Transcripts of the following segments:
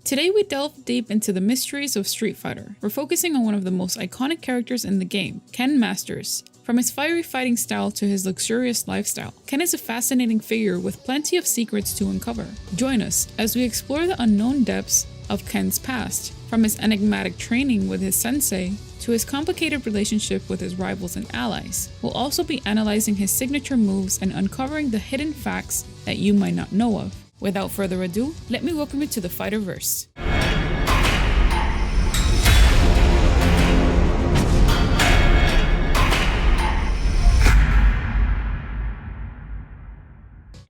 Today we delve deep into the mysteries of Street Fighter. We're focusing on one of the most iconic characters in the game, Ken Masters. From his fiery fighting style to his luxurious lifestyle, Ken is a fascinating figure with plenty of secrets to uncover. Join us as we explore the unknown depths of Ken's past, from his enigmatic training with his sensei to his complicated relationship with his rivals and allies. We'll also be analyzing his signature moves and uncovering the hidden facts that you might not know of. Without further ado, let me welcome you to the Fighterverse.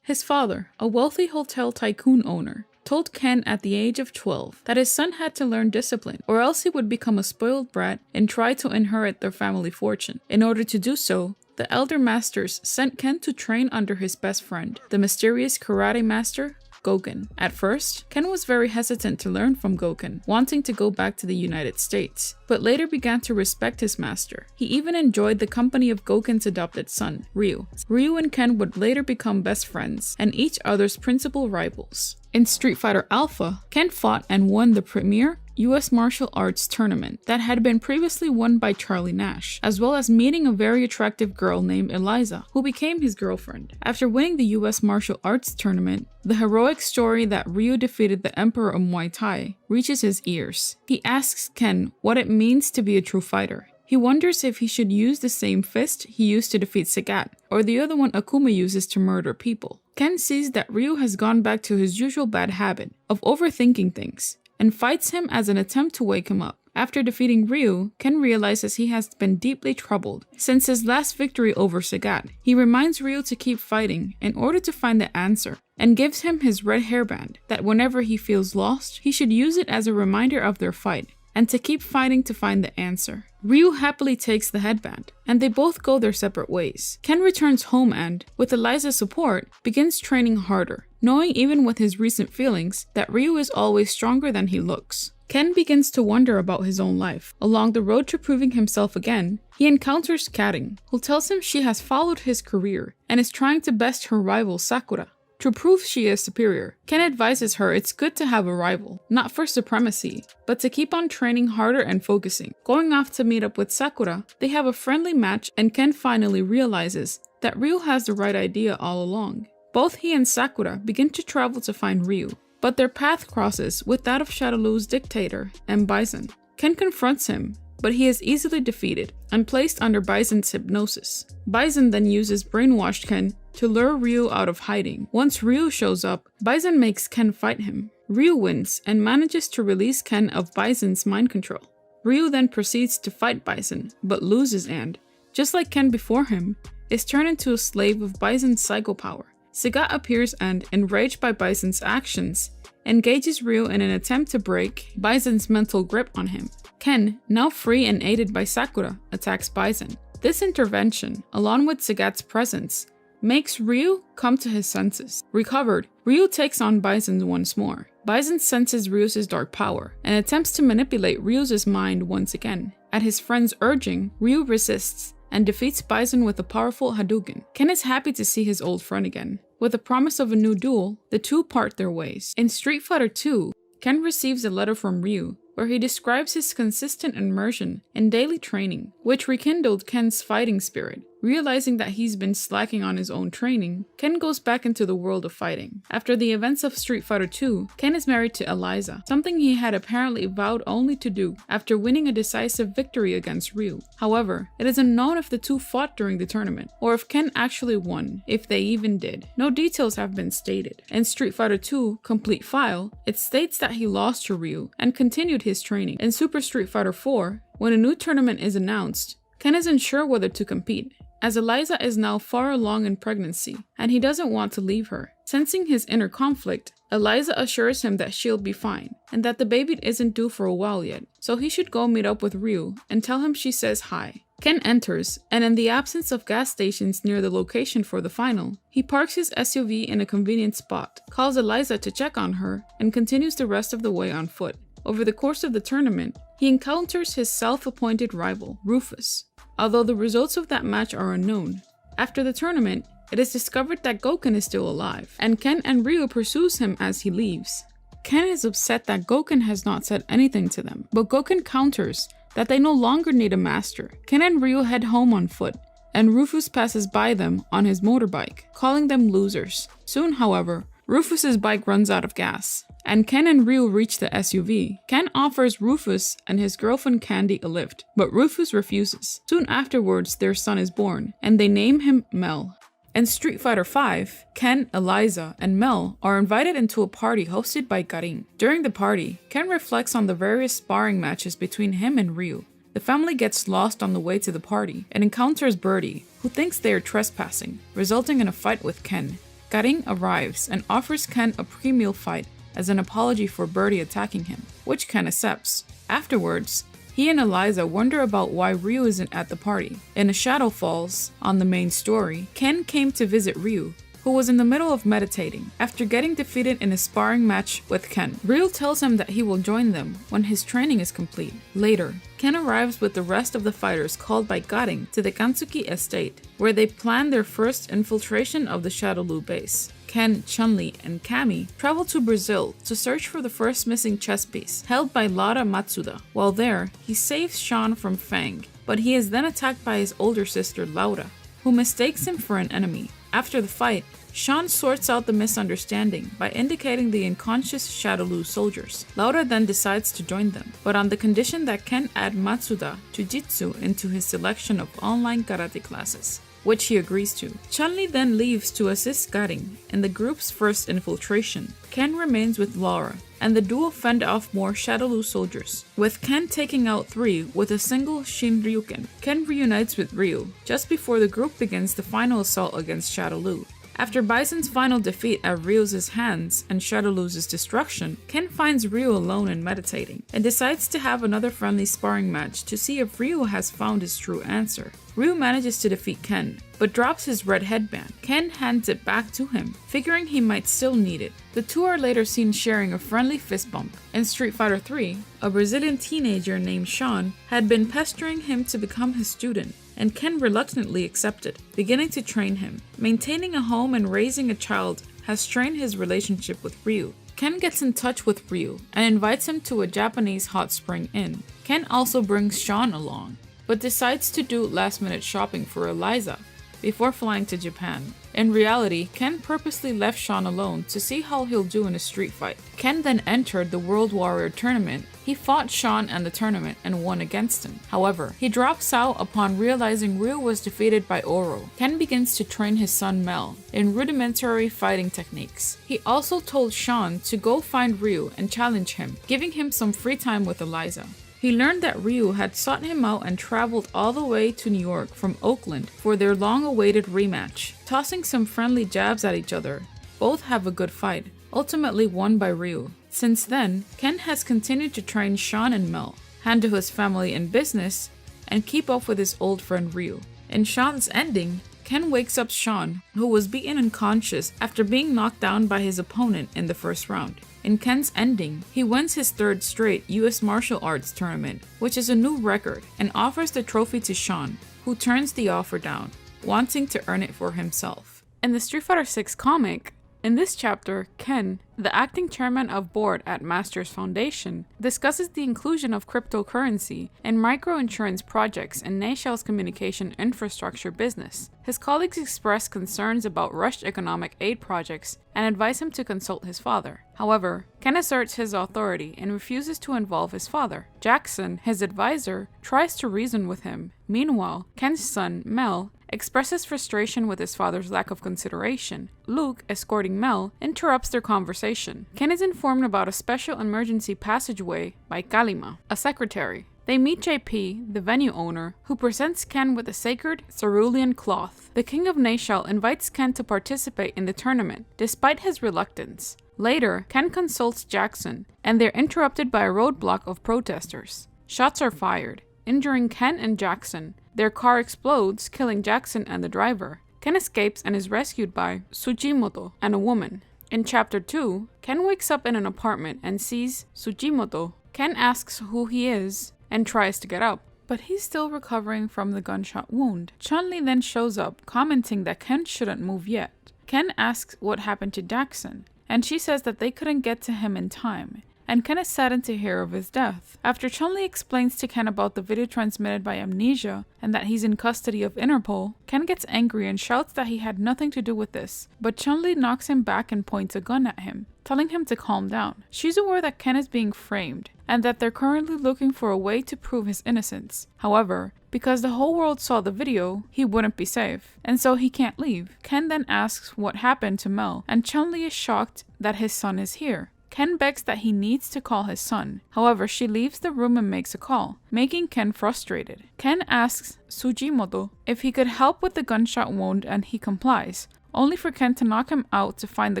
His father, a wealthy hotel tycoon owner, told Ken at the age of 12 that his son had to learn discipline or else he would become a spoiled brat and try to inherit their family fortune. In order to do so, the elder masters sent Ken to train under his best friend, the mysterious karate master, Gouken. At first, Ken was very hesitant to learn from Gouken, wanting to go back to the United States, but later began to respect his master. He even enjoyed the company of Gouken's adopted son, Ryu. Ryu and Ken would later become best friends and each other's principal rivals. In Street Fighter Alpha, Ken fought and won the premier US martial arts tournament that had been previously won by Charlie Nash, as well as meeting a very attractive girl named Eliza, who became his girlfriend. After winning the US martial arts tournament, the heroic story that Ryu defeated the Emperor of Muay Thai reaches his ears. He asks Ken what it means to be a true fighter. He wonders if he should use the same fist he used to defeat Sagat, or the other one Akuma uses to murder people. Ken sees that Ryu has gone back to his usual bad habit of overthinking things, and fights him as an attempt to wake him up. After defeating Ryu, Ken realizes he has been deeply troubled since his last victory over Sagat. He reminds Ryu to keep fighting in order to find the answer, and gives him his red hairband that whenever he feels lost, he should use it as a reminder of their fight, and to keep fighting to find the answer. Ryu happily takes the headband, and they both go their separate ways. Ken returns home and, with Eliza's support, begins training harder, knowing even with his recent feelings that Ryu is always stronger than he looks. Ken begins to wonder about his own life. Along the road to proving himself again, he encounters Karin, who tells him she has followed his career and is trying to best her rival Sakura. To prove she is superior, Ken advises her it's good to have a rival, not for supremacy, but to keep on training harder and focusing. Going off to meet up with Sakura, they have a friendly match and Ken finally realizes that Ryu has the right idea all along. Both he and Sakura begin to travel to find Ryu, but their path crosses with that of Shadowloo's dictator, M. Bison. Ken confronts him, but he is easily defeated and placed under Bison's hypnosis. Bison then uses brainwashed Ken to lure Ryu out of hiding. Once Ryu shows up, Bison makes Ken fight him. Ryu wins and manages to release Ken of Bison's mind control. Ryu then proceeds to fight Bison, but loses and, just like Ken before him, is turned into a slave of Bison's psycho power. Sagat appears and, enraged by Bison's actions, engages Ryu in an attempt to break Bison's mental grip on him. Ken, now free and aided by Sakura, attacks Bison. This intervention, along with Sagat's presence, makes Ryu come to his senses. Recovered, Ryu takes on Bison once more. Bison senses Ryu's dark power and attempts to manipulate Ryu's mind once again. At his friend's urging, Ryu resists and defeats Bison with a powerful Hadouken. Ken is happy to see his old friend again. With the promise of a new duel, the two part their ways. In Street Fighter 2, Ken receives a letter from Ryu where he describes his consistent immersion in daily training, which rekindled Ken's fighting spirit. Realizing that he's been slacking on his own training, Ken goes back into the world of fighting. After the events of Street Fighter 2, Ken is married to Eliza, something he had apparently vowed only to do after winning a decisive victory against Ryu. However, it is unknown if the two fought during the tournament, or if Ken actually won, if they even did. No details have been stated. In Street Fighter 2 Complete File, it states that he lost to Ryu and continued his training. In Super Street Fighter 4, when a new tournament is announced, Ken isn't sure whether to compete, as Eliza is now far along in pregnancy, and he doesn't want to leave her. Sensing his inner conflict, Eliza assures him that she'll be fine, and that the baby isn't due for a while yet, so he should go meet up with Ryu and tell him she says hi. Ken enters, and in the absence of gas stations near the location for the final, he parks his SUV in a convenient spot, calls Eliza to check on her, and continues the rest of the way on foot. Over the course of the tournament, he encounters his self-appointed rival, Rufus, although the results of that match are unknown. After the tournament, it is discovered that Gouken is still alive, and Ken and Ryu pursues him as he leaves. Ken is upset that Goken has not said anything to them, but Goken counters that they no longer need a master. Ken and Ryu head home on foot, and Rufus passes by them on his motorbike, calling them losers. Soon, however, Rufus's bike runs out of gas, and Ken and Ryu reach the SUV. Ken offers Rufus and his girlfriend Candy a lift, but Rufus refuses. Soon afterwards, their son is born, and they name him Mel. In Street Fighter V, Ken, Eliza, and Mel are invited into a party hosted by Karin. During the party, Ken reflects on the various sparring matches between him and Ryu. The family gets lost on the way to the party and encounters Birdie, who thinks they are trespassing, resulting in a fight with Ken. Karin arrives and offers Ken a pre-meal fight as an apology for Birdie attacking him, which Ken accepts. Afterwards, he and Eliza wonder about why Ryu isn't at the party. In A Shadow Falls, on the main story, Ken came to visit Ryu, who was in the middle of meditating, after getting defeated in a sparring match with Ken. Ryu tells him that he will join them when his training is complete. Later, Ken arrives with the rest of the fighters called by Karin to the Kansuki estate, where they plan their first infiltration of the Shadowloo base. Ken, Chun-Li, and Cammy travel to Brazil to search for the first missing chess piece, held by Lara Matsuda. While there, he saves Sean from Fang, but he is then attacked by his older sister Laura, who mistakes him for an enemy. After the fight, Sean sorts out the misunderstanding by indicating the unconscious Shadowloo soldiers. Laura then decides to join them, but on the condition that Ken add Matsuda Jujitsu into his selection of online karate classes, which he agrees to. Chun-Li then leaves to assist Karin in the group's first infiltration. Ken remains with Laura, and the duo fend off more Shadowloo soldiers, with Ken taking out 3 with a single Shinryuken. Ken reunites with Ryu just before the group begins the final assault against Shadowloo. After Bison's final defeat at Ryu's hands and Shadowloo's destruction, Ken finds Ryu alone and meditating, and decides to have another friendly sparring match to see if Ryu has found his true answer. Ryu manages to defeat Ken, but drops his red headband. Ken hands it back to him, figuring he might still need it. The two are later seen sharing a friendly fist bump. In Street Fighter III, a Brazilian teenager named Sean had been pestering him to become his student, and Ken reluctantly accepted, beginning to train him. Maintaining a home and raising a child has strained his relationship with Ryu. Ken gets in touch with Ryu and invites him to a Japanese hot spring inn. Ken also brings Sean along, but decides to do last-minute shopping for Eliza before flying to Japan. In reality, Ken purposely left Sean alone to see how he'll do in a street fight. Ken then entered the World Warrior tournament. He fought Sean in the tournament and won against him. However, he drops out upon realizing Ryu was defeated by Oro. Ken begins to train his son Mel in rudimentary fighting techniques. He also told Sean to go find Ryu and challenge him, giving him some free time with Eliza. He learned that Ryu had sought him out and traveled all the way to New York from Oakland for their long-awaited rematch. Tossing some friendly jabs at each other, both have a good fight, ultimately won by Ryu. Since then, Ken has continued to train Sean and Mel, handle his family and business, and keep up with his old friend Ryu. In Sean's ending, Ken wakes up Sean, who was beaten unconscious after being knocked down by his opponent in the first round. In Ken's ending, he wins his 3rd straight US Martial Arts tournament, which is a new record, and offers the trophy to Sean, who turns the offer down, wanting to earn it for himself. In the Street Fighter VI comic, in this chapter, Ken, the acting chairman of board at Masters Foundation, discusses the inclusion of cryptocurrency and microinsurance projects in Naishal's communication infrastructure business. His colleagues express concerns about rushed economic aid projects and advise him to consult his father. However, Ken asserts his authority and refuses to involve his father. Jackson, his advisor, tries to reason with him. Meanwhile, Ken's son, Mel, expresses frustration with his father's lack of consideration. Luke, escorting Mel, interrupts their conversation. Ken is informed about a special emergency passageway by Kalima, a secretary. They meet JP, the venue owner, who presents Ken with a sacred cerulean cloth. The king of Naishal invites Ken to participate in the tournament, despite his reluctance. Later, Ken consults Jackson, and they're interrupted by a roadblock of protesters. Shots are fired, injuring Ken and Jackson. Their car explodes, killing Jackson and the driver. Ken escapes and is rescued by Tsujimoto and a woman. In Chapter 2, Ken wakes up in an apartment and sees Tsujimoto. Ken asks who he is and tries to get up, but he's still recovering from the gunshot wound. Chun-Li then shows up, commenting that Ken shouldn't move yet. Ken asks what happened to Jackson, and she says that they couldn't get to him in time, and Ken is saddened to hear of his death. After Chun-Li explains to Ken about the video transmitted by Amnesia and that he's in custody of Interpol, Ken gets angry and shouts that he had nothing to do with this, but Chun-Li knocks him back and points a gun at him, telling him to calm down. She's aware that Ken is being framed and that they're currently looking for a way to prove his innocence. However, because the whole world saw the video, he wouldn't be safe, and so he can't leave. Ken then asks what happened to Mel, and Chun-Li is shocked that his son is here. Ken begs that he needs to call his son. However, she leaves the room and makes a call, making Ken frustrated. Ken asks Sujimoto if he could help with the gunshot wound and he complies, only for Ken to knock him out to find the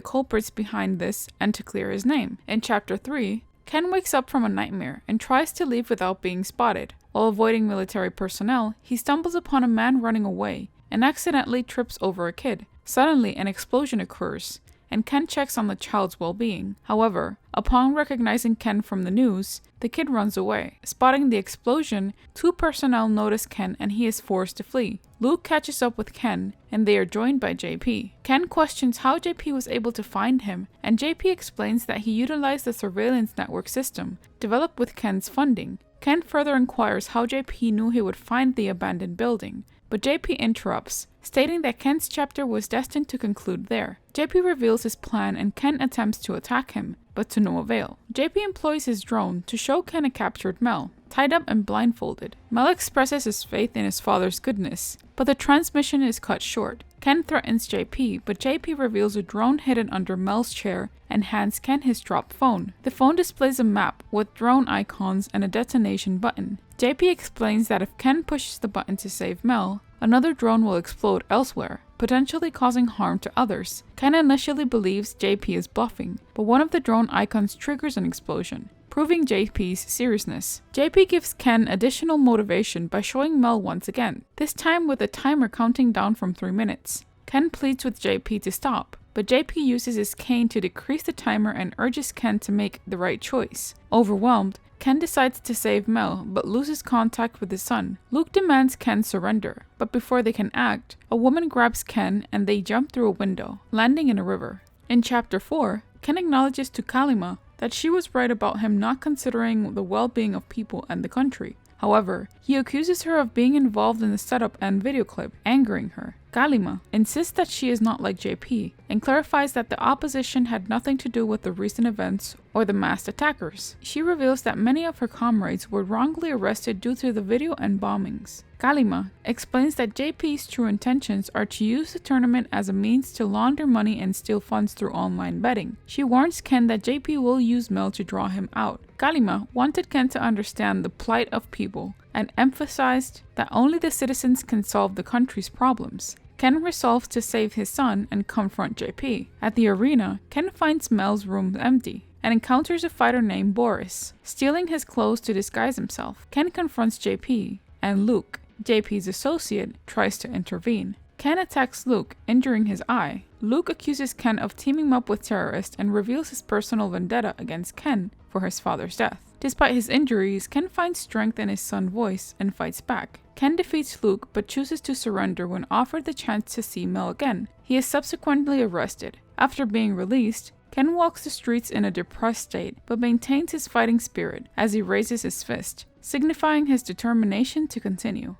culprits behind this and to clear his name. In Chapter 3, Ken wakes up from a nightmare and tries to leave without being spotted. While avoiding military personnel, he stumbles upon a man running away and accidentally trips over a kid. Suddenly, an explosion occurs, and Ken checks on the child's well-being. However, upon recognizing Ken from the news, the kid runs away. Spotting the explosion, 2 personnel notice Ken and he is forced to flee. Luke catches up with Ken and they are joined by JP. Ken questions how JP was able to find him, and JP explains that he utilized the surveillance network system developed with Ken's funding. Ken further inquires how JP knew he would find the abandoned building, but JP interrupts, stating that Ken's chapter was destined to conclude there. JP reveals his plan and Ken attempts to attack him, but to no avail. JP employs his drone to show Ken a captured Mel, tied up and blindfolded. Mel expresses his faith in his father's goodness, but the transmission is cut short. Ken threatens JP, but JP reveals a drone hidden under Mel's chair and hands Ken his dropped phone. The phone displays a map with drone icons and a detonation button. JP explains that if Ken pushes the button to save Mel, another drone will explode elsewhere, potentially causing harm to others. Ken initially believes JP is bluffing, but one of the drone icons triggers an explosion, proving JP's seriousness. JP gives Ken additional motivation by showing Mel once again, this time with a timer counting down from 3 minutes. Ken pleads with JP to stop, but JP uses his cane to decrease the timer and urges Ken to make the right choice. Overwhelmed, Ken decides to save Mel, but loses contact with his son. Luke demands Ken surrender, but before they can act, a woman grabs Ken and they jump through a window, landing in a river. In Chapter 4, Ken acknowledges to Kalima that she was right about him not considering the well-being of people and the country. However, he accuses her of being involved in the setup and video clip, angering her. Kalima insists that she is not like JP, and clarifies that the opposition had nothing to do with the recent events or the masked attackers. She reveals that many of her comrades were wrongly arrested due to the video and bombings. Kalima explains that JP's true intentions are to use the tournament as a means to launder money and steal funds through online betting. She warns Ken that JP will use Mel to draw him out. Kalima wanted Ken to understand the plight of people and emphasized that only the citizens can solve the country's problems. Ken resolves to save his son and confront JP. At the arena, Ken finds Mel's room empty and encounters a fighter named Boris. Stealing his clothes to disguise himself, Ken confronts JP, and Luke, JP's associate, tries to intervene. Ken attacks Luke, injuring his eye. Luke accuses Ken of teaming up with terrorists and reveals his personal vendetta against Ken for his father's death. Despite his injuries, Ken finds strength in his son's voice and fights back. Ken defeats Luke but chooses to surrender when offered the chance to see Mel again. He is subsequently arrested. After being released, Ken walks the streets in a depressed state but maintains his fighting spirit as he raises his fist, signifying his determination to continue.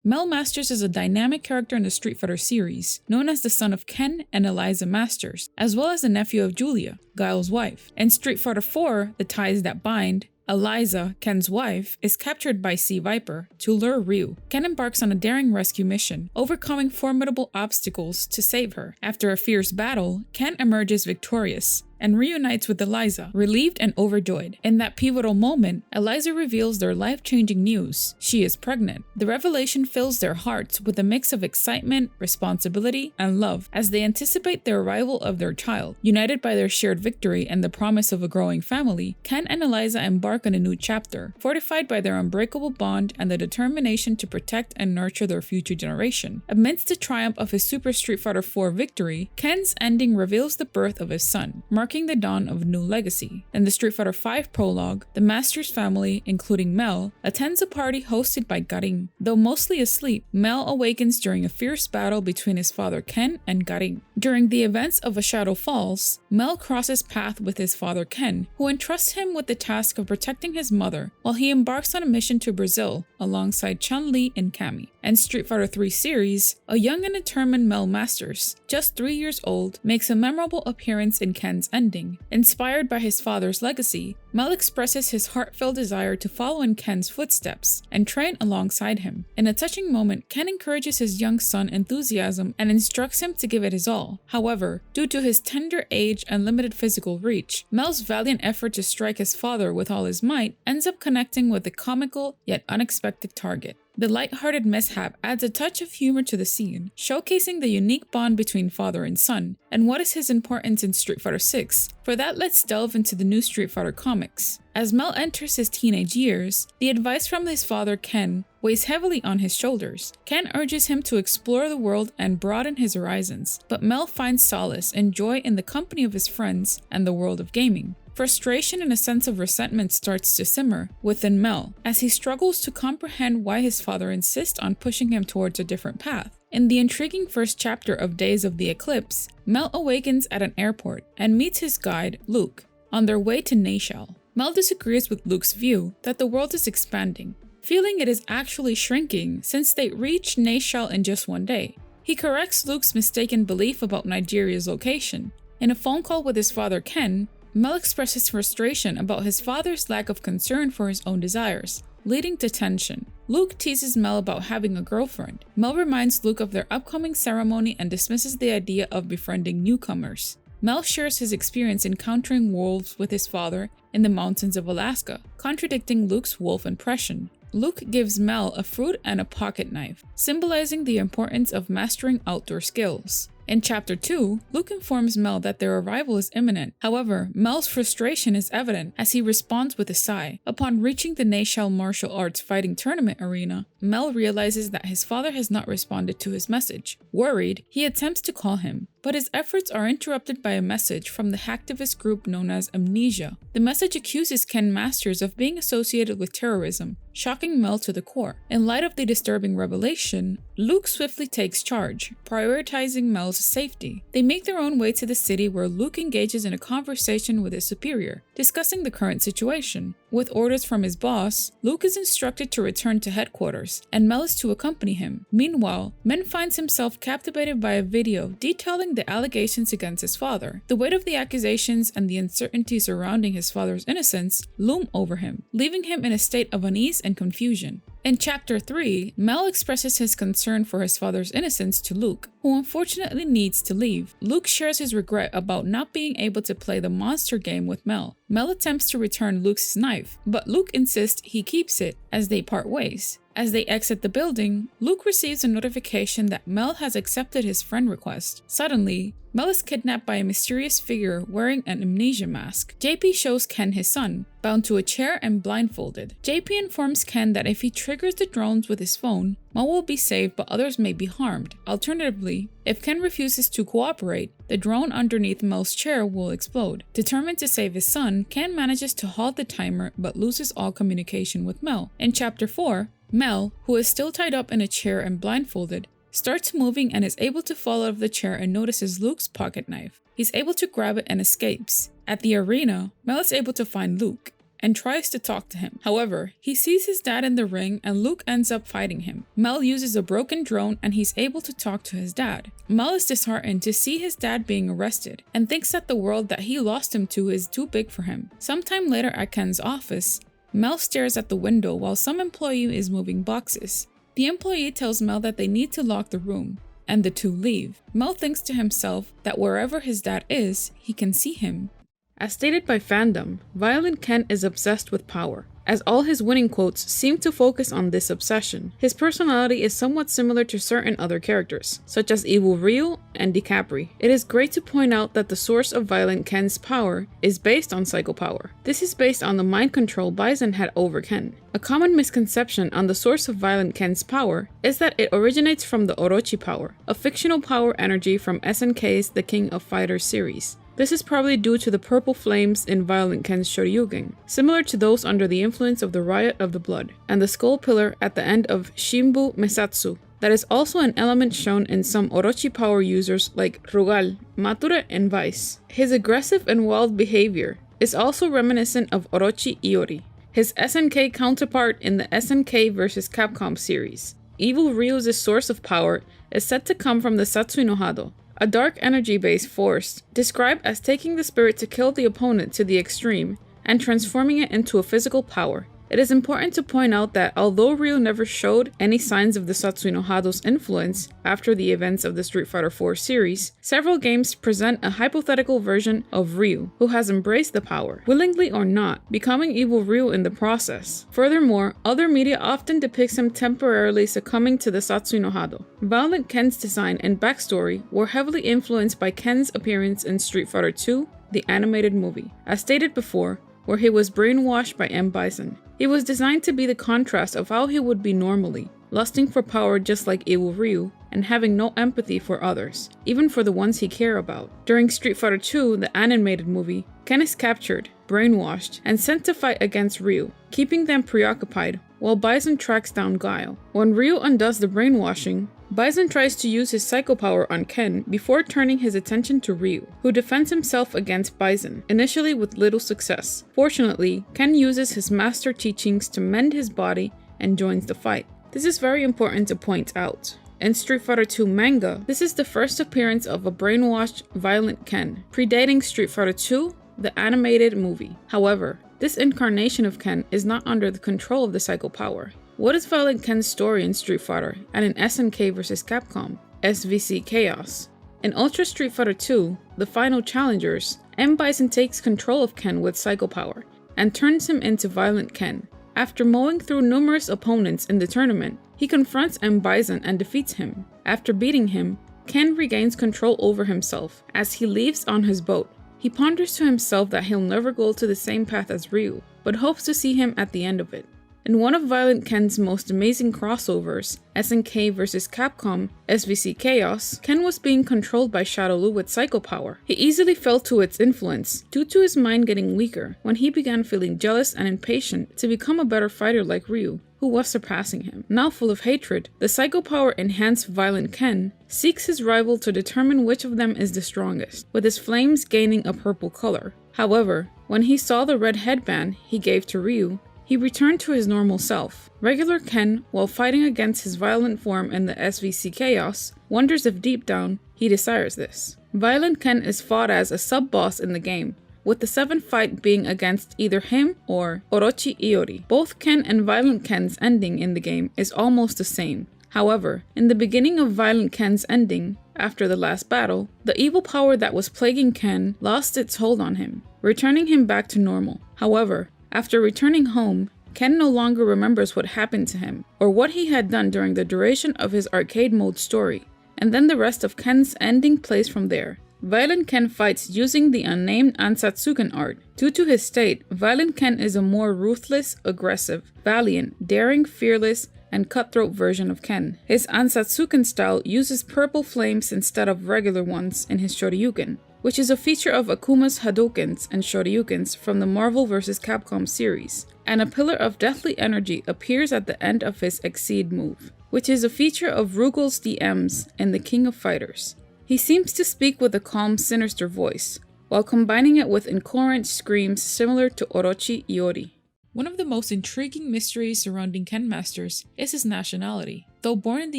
Mel Masters is a dynamic character in the Street Fighter series, known as the son of Ken and Eliza Masters, as well as the nephew of Julia, Guile's wife. In Street Fighter 4, The Ties That Bind, Eliza, Ken's wife, is captured by Sea Viper to lure Ryu. Ken embarks on a daring rescue mission, overcoming formidable obstacles to save her. After a fierce battle, Ken emerges victorious and reunites with Eliza, relieved and overjoyed. In that pivotal moment, Eliza reveals their life-changing news. She is pregnant. The revelation fills their hearts with a mix of excitement, responsibility, and love as they anticipate the arrival of their child. United by their shared victory and the promise of a growing family, Ken and Eliza embark on a new chapter, fortified by their unbreakable bond and the determination to protect and nurture their future generation. Amidst the triumph of his Super Street Fighter 4 victory, Ken's ending reveals the birth of his son, marking marking the dawn of a new legacy. In the Street Fighter V prologue, the Masters family, including Mel, attends a party hosted by Garin. Though mostly asleep, Mel awakens during a fierce battle between his father Ken and Garin. During the events of A Shadow Falls, Mel crosses paths with his father Ken, who entrusts him with the task of protecting his mother while he embarks on a mission to Brazil alongside Chun-Li and Cammy. And Street Fighter III series, a young and determined Mel Masters, just 3 years old, makes a memorable appearance in Ken's ending. Inspired by his father's legacy, Mel expresses his heartfelt desire to follow in Ken's footsteps and train alongside him. In a touching moment, Ken encourages his young son enthusiasm and instructs him to give it his all. However, due to his tender age and limited physical reach, Mel's valiant effort to strike his father with all his might ends up connecting with the comical yet unexpected target. The light-hearted mishap adds a touch of humor to the scene, showcasing the unique bond between father and son, and what is his importance in Street Fighter VI. For that, let's delve into the new Street Fighter comics. As Mel enters his teenage years, the advice from his father Ken weighs heavily on his shoulders. Ken urges him to explore the world and broaden his horizons, but Mel finds solace and joy in the company of his friends and the world of gaming. Frustration and a sense of resentment starts to simmer within Mel as he struggles to comprehend why his father insists on pushing him towards a different path. In the intriguing first chapter of Days of the Eclipse, Mel awakens at an airport and meets his guide, Luke, on their way to Nashal. Mel disagrees with Luke's view that the world is expanding, feeling it is actually shrinking since they reached Nashal in just one day. He corrects Luke's mistaken belief about Nigeria's location. In a phone call with his father Ken, Mel expresses frustration about his father's lack of concern for his own desires, leading to tension. Luke teases Mel about having a girlfriend. Mel reminds Luke of their upcoming ceremony and dismisses the idea of befriending newcomers. Mel shares his experience encountering wolves with his father in the mountains of Alaska, contradicting Luke's wolf impression. Luke gives Mel a fruit and a pocket knife, symbolizing the importance of mastering outdoor skills. In Chapter 2, Luke informs Mel that their arrival is imminent. However, Mel's frustration is evident as he responds with a sigh. Upon reaching the Nashal martial arts fighting tournament arena, Mel realizes that his father has not responded to his message. Worried, he attempts to call him, but his efforts are interrupted by a message from the hacktivist group known as Amnesia. The message accuses kenmasters of being associated with terrorism, shocking Mel to the core. In light of the disturbing revelation, Luke swiftly takes charge, prioritizing Mel's safety. They make their own way to the city where Luke engages in a conversation with his superior, discussing the current situation. With orders from his boss, Luke is instructed to return to headquarters, and Mel is to accompany him. Meanwhile, Min finds himself captivated by a video detailing the allegations against his father. The weight of the accusations and the uncertainty surrounding his father's innocence loom over him, leaving him in a state of unease and confusion. In Chapter 3, Mel expresses his concern for his father's innocence to Luke, who unfortunately needs to leave. Luke shares his regret about not being able to play the monster game with Mel. Mel attempts to return Luke's knife, but Luke insists he keeps it as they part ways. As they exit the building, Luke receives a notification that Mel has accepted his friend request. Suddenly, Mel is kidnapped by a mysterious figure wearing an amnesia mask. JP shows Ken his son, bound to a chair and blindfolded. JP informs Ken that if he triggers the drones with his phone, Mel will be saved but others may be harmed. Alternatively, if Ken refuses to cooperate, the drone underneath Mel's chair will explode. Determined to save his son, Ken manages to halt the timer but loses all communication with Mel. In Chapter 4, Mel, who is still tied up in a chair and blindfolded, starts moving and is able to fall out of the chair and notices Luke's pocket knife. He's able to grab it and escapes. At the arena, Mel is able to find Luke and tries to talk to him. However, he sees his dad in the ring and Luke ends up fighting him. Mel uses a broken drone and he's able to talk to his dad. Mel is disheartened to see his dad being arrested and thinks that the world that he lost him to is too big for him. Sometime later at Ken's office, Mel stares at the window while some employee is moving boxes. The employee tells Mel that they need to lock the room, and the two leave. Mel thinks to himself that wherever his dad is, he can see him. As stated by fandom, Violent Ken is obsessed with power. As all his winning quotes seem to focus on this obsession, his personality is somewhat similar to certain other characters, such as Evil Ryu and DiCapri. It is great to point out that the source of Violent Ken's power is based on Psycho Power. This is based on the mind control Bison had over Ken. A common misconception on the source of Violent Ken's power is that it originates from the Orochi power, a fictional power energy from SNK's The King of Fighters series. This is probably due to the purple flames in Violent Ken's Shoryuken, similar to those under the influence of the Riot of the Blood, and the skull pillar at the end of Shimbu Mesatsu. That is also an element shown in some Orochi power users like Rugal, Mature, and Vice. His aggressive and wild behavior is also reminiscent of Orochi Iori, his SNK counterpart in the SNK vs. Capcom series. Evil Ryu's source of power is said to come from the Satsui no Hado, a dark energy-based force described as taking the spirit to kill the opponent to the extreme and transforming it into a physical power. It is important to point out that although Ryu never showed any signs of the Satsui no Hado's influence after the events of the Street Fighter IV series, several games present a hypothetical version of Ryu who has embraced the power, willingly or not, becoming evil Ryu in the process. Furthermore, other media often depicts him temporarily succumbing to the Satsui no Hado. Violent Ken's design and backstory were heavily influenced by Ken's appearance in Street Fighter II, the animated movie, as stated before, where he was brainwashed by M. Bison. He was designed to be the contrast of how he would be normally, lusting for power just like evil Ryu, and having no empathy for others, even for the ones he cared about. During Street Fighter II, the animated movie, Ken is captured, brainwashed, and sent to fight against Ryu, keeping them preoccupied, while Bison tracks down Guile. When Ryu undoes the brainwashing, Bison tries to use his psycho power on Ken before turning his attention to Ryu, who defends himself against Bison, initially with little success. Fortunately, Ken uses his master teachings to mend his body and joins the fight. This is very important to point out. In Street Fighter II manga, this is the first appearance of a brainwashed, violent Ken, predating Street Fighter II, the animated movie. However, this incarnation of Ken is not under the control of the psycho power. What is Violent Ken's story in Street Fighter and in SNK vs. Capcom, SVC Chaos? In Ultra Street Fighter II, the final challengers, M. Bison takes control of Ken with psycho power and turns him into Violent Ken. After mowing through numerous opponents in the tournament, he confronts M. Bison and defeats him. After beating him, Ken regains control over himself as he leaves on his boat. He ponders to himself that he'll never go to the same path as Ryu, but hopes to see him at the end of it. In one of Violent Ken's most amazing crossovers, SNK vs. Capcom SVC Chaos, Ken was being controlled by Shadow Lu with psycho power. He easily fell to its influence due to his mind getting weaker when he began feeling jealous and impatient to become a better fighter like Ryu, who was surpassing him. Now full of hatred, the psycho power enhanced Violent Ken seeks his rival to determine which of them is the strongest, with his flames gaining a purple color. However, when he saw the red headband he gave to Ryu, he returned to his normal self. Regular Ken, while fighting against his violent form in the SVC Chaos, wonders if deep down he desires this. Violent Ken is fought as a sub-boss in the game, with the 7th fight being against either him or Orochi Iori. Both Ken and Violent Ken's ending in the game is almost the same. However, in the beginning of Violent Ken's ending, after the last battle, the evil power that was plaguing Ken lost its hold on him, returning him back to normal. However, after returning home, Ken no longer remembers what happened to him, or what he had done during the duration of his arcade mode story, and then the rest of Ken's ending plays from there. Violent Ken fights using the unnamed Ansatsuken art. Due to his state, Violent Ken is a more ruthless, aggressive, valiant, daring, fearless, and cutthroat version of Ken. His Ansatsuken style uses purple flames instead of regular ones in his Shoryuken, which is a feature of Akuma's Hadokens and Shoryukens from the Marvel vs. Capcom series, and a pillar of deathly energy appears at the end of his Exceed move, which is a feature of Rugal's DMs in The King of Fighters. He seems to speak with a calm, sinister voice, while combining it with incoherent screams similar to Orochi Iori. One of the most intriguing mysteries surrounding kenmasters is his nationality. Though born in the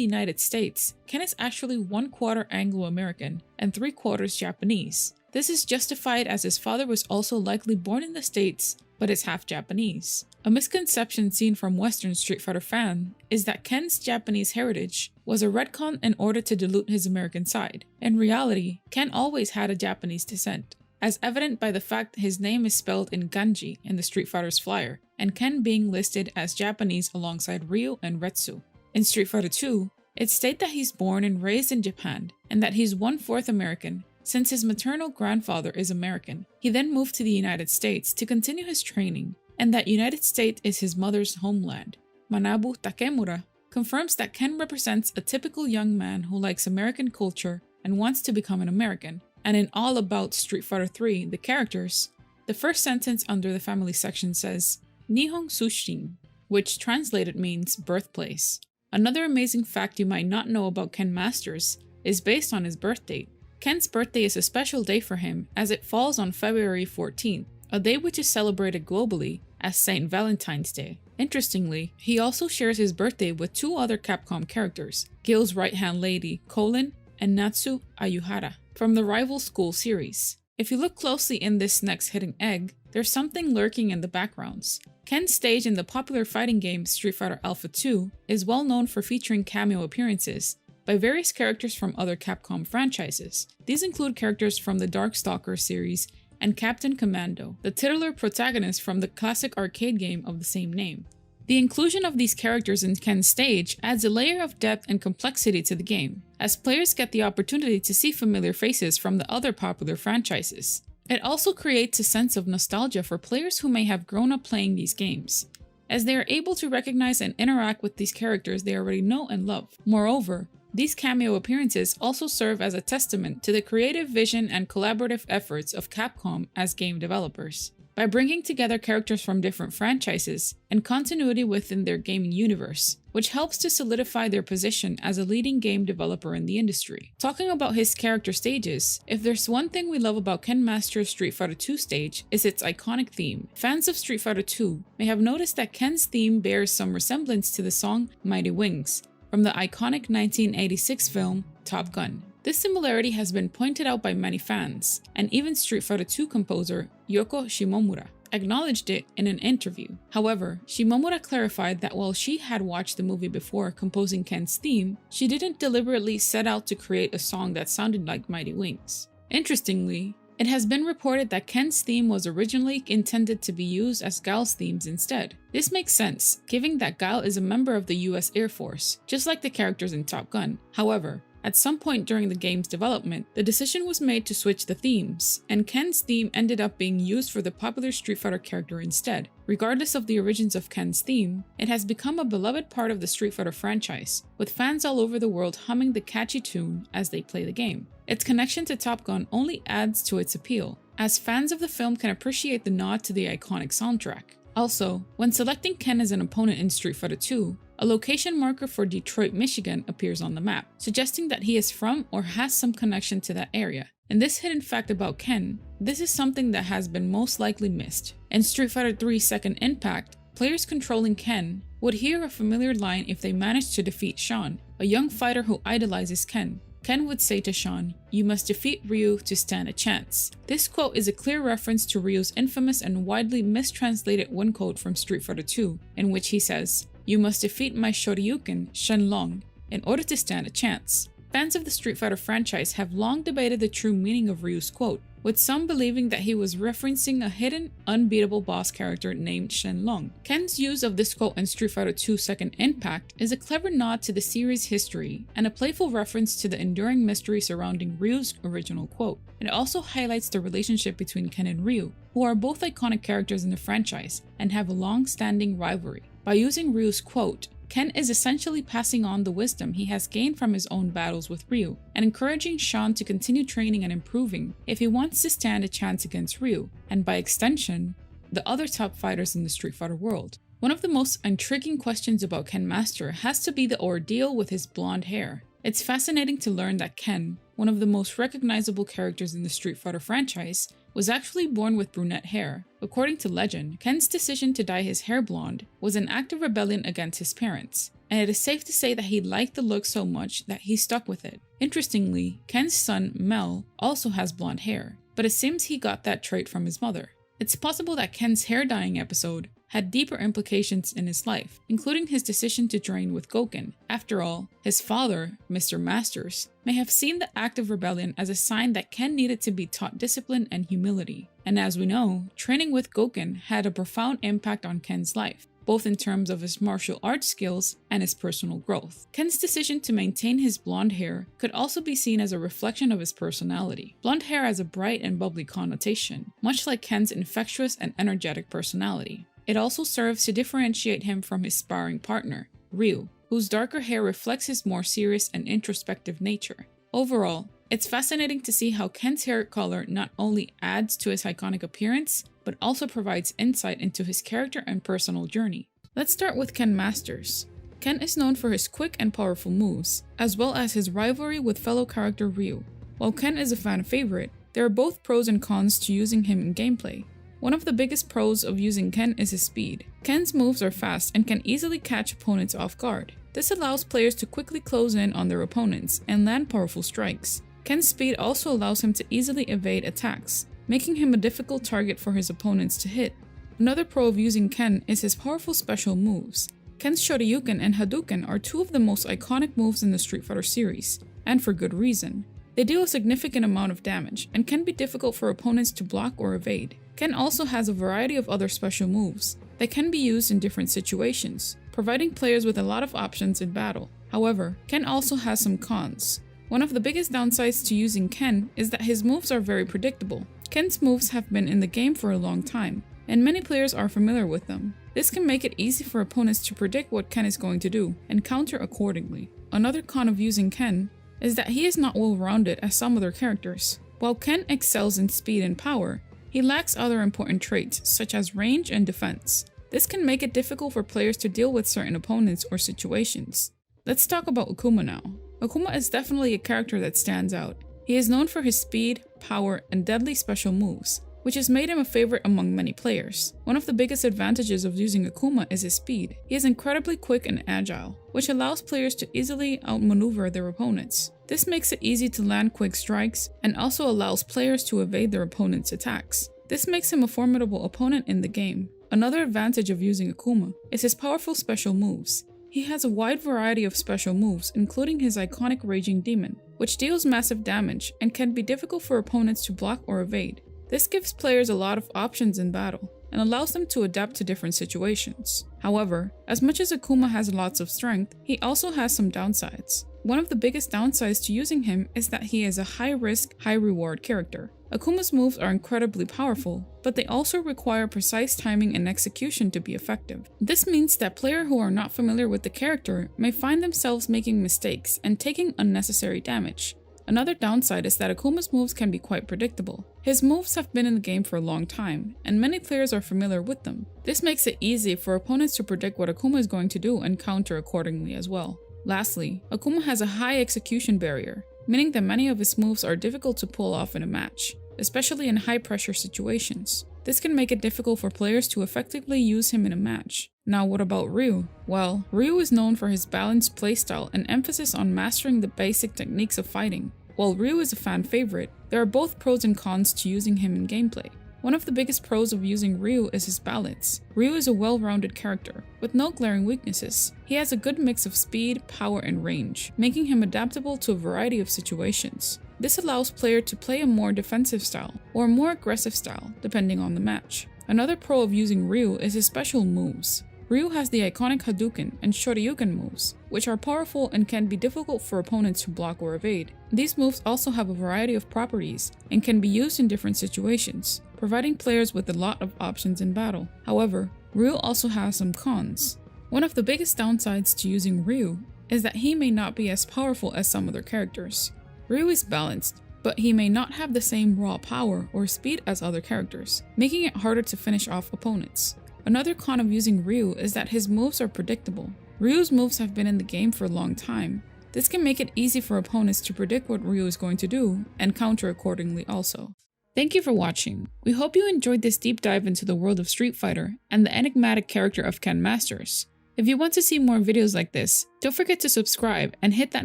United States, Ken is actually 1/4 Anglo-American and 3/4 Japanese. This is justified as his father was also likely born in the States, but is half Japanese. A misconception seen from Western Street Fighter fan is that Ken's Japanese heritage was a retcon in order to dilute his American side. In reality, Ken always had a Japanese descent, as evident by the fact his name is spelled in Ganji in the Street Fighter's flyer, and Ken being listed as Japanese alongside Ryu and Retsu. In Street Fighter II, it states that he's born and raised in Japan, and that he's 1/4 American, since his maternal grandfather is American. He then moved to the United States to continue his training, and that United States is his mother's homeland. Manabu Takemura confirms that Ken represents a typical young man who likes American culture and wants to become an American. And in All About Street Fighter 3, the characters, the first sentence under the family section says, Nihon Sushin, which translated means birthplace. Another amazing fact you might not know about Ken Masters is based on his birth date. Ken's birthday is a special day for him as it falls on February 14th, a day which is celebrated globally as St. Valentine's Day. Interestingly, he also shares his birthday with two other Capcom characters, Gil's right-hand lady, Colin, and Natsu Ayuhara, from the Rival School series. If you look closely in this next hidden egg, there's something lurking in the backgrounds. Ken's stage in the popular fighting game Street Fighter Alpha 2 is well known for featuring cameo appearances by various characters from other Capcom franchises. These include characters from the Darkstalker series and Captain Commando, the titular protagonist from the classic arcade game of the same name. The inclusion of these characters in Ken's stage adds a layer of depth and complexity to the game, as players get the opportunity to see familiar faces from the other popular franchises. It also creates a sense of nostalgia for players who may have grown up playing these games, as they are able to recognize and interact with these characters they already know and love. Moreover, these cameo appearances also serve as a testament to the creative vision and collaborative efforts of Capcom as game developers. By bringing together characters from different franchises and continuity within their gaming universe, which helps to solidify their position as a leading game developer in the industry. Talking about his character stages, if there's one thing we love about Ken Masters' Street Fighter 2 stage, is its iconic theme. Fans of Street Fighter 2 may have noticed that Ken's theme bears some resemblance to the song Mighty Wings from the iconic 1986 film Top Gun. This similarity has been pointed out by many fans, and even Street Fighter 2 composer Yoko Shimomura acknowledged it in an interview. However, Shimomura clarified that while she had watched the movie before composing Ken's theme, she didn't deliberately set out to create a song that sounded like Mighty Wings. Interestingly, it has been reported that Ken's theme was originally intended to be used as Guile's themes instead. This makes sense, given that Guile is a member of the US Air Force, just like the characters in Top Gun. However, at some point during the game's development, the decision was made to switch the themes, and Ken's theme ended up being used for the popular Street Fighter character instead. Regardless of the origins of Ken's theme, it has become a beloved part of the Street Fighter franchise, with fans all over the world humming the catchy tune as they play the game. Its connection to Top Gun only adds to its appeal, as fans of the film can appreciate the nod to the iconic soundtrack. Also, when selecting Ken as an opponent in Street Fighter 2, a location marker for Detroit, Michigan appears on the map, suggesting that he is from or has some connection to that area. And this hidden fact about Ken, this is something that has been most likely missed. In Street Fighter 3's Second Impact, players controlling Ken would hear a familiar line if they managed to defeat Sean, a young fighter who idolizes Ken. Ken would say to Sean, "You must defeat Ryu to stand a chance." This quote is a clear reference to Ryu's infamous and widely mistranslated win quote from Street Fighter 2, in which he says, "You must defeat my Shoryuken, Shenlong, in order to stand a chance." Fans of the Street Fighter franchise have long debated the true meaning of Ryu's quote, with some believing that he was referencing a hidden, unbeatable boss character named Shenlong. Ken's use of this quote in Street Fighter 2 Second Impact is a clever nod to the series' history and a playful reference to the enduring mystery surrounding Ryu's original quote. It also highlights the relationship between Ken and Ryu, who are both iconic characters in the franchise and have a long-standing rivalry. By using Ryu's quote, Ken is essentially passing on the wisdom he has gained from his own battles with Ryu, and encouraging Sean to continue training and improving if he wants to stand a chance against Ryu, and by extension, the other top fighters in the Street Fighter world. One of the most intriguing questions about Ken Master has to be the ordeal with his blonde hair. It's fascinating to learn that Ken, one of the most recognizable characters in the Street Fighter franchise, was actually born with brunette hair. According to legend, Ken's decision to dye his hair blonde was an act of rebellion against his parents, and it is safe to say that he liked the look so much that he stuck with it. Interestingly, Ken's son, Mel, also has blonde hair, but it seems he got that trait from his mother. It's possible that Ken's hair dyeing episode had deeper implications in his life, including his decision to train with Gouken. After all, his father, Mr. Masters, may have seen the act of rebellion as a sign that Ken needed to be taught discipline and humility. And as we know, training with Gouken had a profound impact on Ken's life, both in terms of his martial arts skills and his personal growth. Ken's decision to maintain his blonde hair could also be seen as a reflection of his personality. Blonde hair has a bright and bubbly connotation, much like Ken's infectious and energetic personality. It also serves to differentiate him from his sparring partner, Ryu, whose darker hair reflects his more serious and introspective nature. Overall, It's fascinating to see how Ken's hair color not only adds to his iconic appearance, but also provides insight into his character and personal journey. Let's start with kenmasters. Ken is known for his quick and powerful moves, as well as his rivalry with fellow character Ryu. While Ken is a fan favorite, there are both pros and cons to using him in gameplay. One of the biggest pros of using Ken is his speed. Ken's moves are fast and can easily catch opponents off guard. This allows players to quickly close in on their opponents and land powerful strikes. Ken's speed also allows him to easily evade attacks, making him a difficult target for his opponents to hit. Another pro of using Ken is his powerful special moves. Ken's Shoryuken and Hadouken are two of the most iconic moves in the Street Fighter series, and for good reason. They deal a significant amount of damage and can be difficult for opponents to block or evade. Ken also has a variety of other special moves that can be used in different situations, providing players with a lot of options in battle. However, Ken also has some cons. One of the biggest downsides to using Ken is that his moves are very predictable. Ken's moves have been in the game for a long time, and many players are familiar with them. This can make it easy for opponents to predict what Ken is going to do and counter accordingly. Another con of using Ken is that he is not well-rounded as some other characters. While Ken excels in speed and power, he lacks other important traits such as range and defense. This can make it difficult for players to deal with certain opponents or situations. Let's talk about Akuma now. Akuma is definitely a character that stands out. He is known for his speed, power, and deadly special moves, which has made him a favorite among many players. One of the biggest advantages of using Akuma is his speed. He is incredibly quick and agile, which allows players to easily outmaneuver their opponents. This makes it easy to land quick strikes and also allows players to evade their opponent's attacks. This makes him a formidable opponent in the game. Another advantage of using Akuma is his powerful special moves. He has a wide variety of special moves, including his iconic Raging Demon, which deals massive damage and can be difficult for opponents to block or evade. This gives players a lot of options in battle and allows them to adapt to different situations. However, as much as Akuma has lots of strength, he also has some downsides. One of the biggest downsides to using him is that he is a high-risk, high-reward character. Akuma's moves are incredibly powerful, but they also require precise timing and execution to be effective. This means that players who are not familiar with the character may find themselves making mistakes and taking unnecessary damage. Another downside is that Akuma's moves can be quite predictable. His moves have been in the game for a long time, and many players are familiar with them. This makes it easy for opponents to predict what Akuma is going to do and counter accordingly as well. Lastly, Akuma has a high execution barrier, meaning that many of his moves are difficult to pull off in a match, especially in high-pressure situations. This can make it difficult for players to effectively use him in a match. Now what about Ryu? Well, Ryu is known for his balanced playstyle and emphasis on mastering the basic techniques of fighting. While Ryu is a fan favorite, there are both pros and cons to using him in gameplay. One of the biggest pros of using Ryu is his balance. Ryu is a well-rounded character, with no glaring weaknesses. He has a good mix of speed, power, and range, making him adaptable to a variety of situations. This allows players to play a more defensive style, or a more aggressive style, depending on the match. Another pro of using Ryu is his special moves. Ryu has the iconic Hadouken and Shoryuken moves, which are powerful and can be difficult for opponents to block or evade. These moves also have a variety of properties and can be used in different situations, providing players with a lot of options in battle. However, Ryu also has some cons. One of the biggest downsides to using Ryu is that he may not be as powerful as some other characters. Ryu is balanced, but he may not have the same raw power or speed as other characters, making it harder to finish off opponents. Another con of using Ryu is that his moves are predictable. Ryu's moves have been in the game for a long time. This can make it easy for opponents to predict what Ryu is going to do and counter accordingly also. Thank you for watching. We hope you enjoyed this deep dive into the world of Street Fighter and the enigmatic character of kenmasters. If you want to see more videos like this, don't forget to subscribe and hit that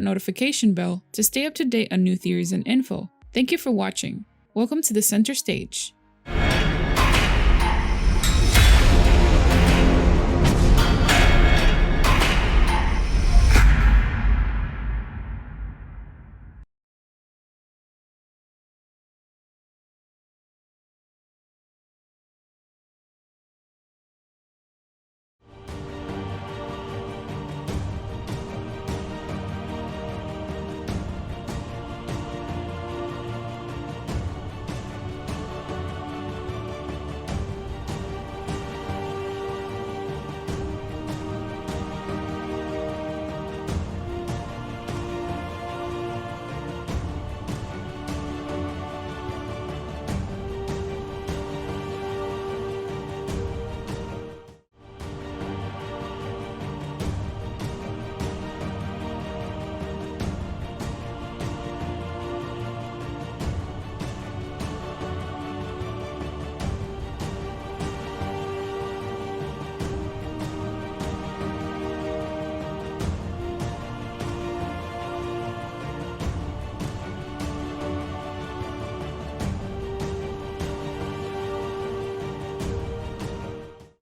notification bell to stay up to date on new theories and info. Thank you for watching. Welcome to the center stage.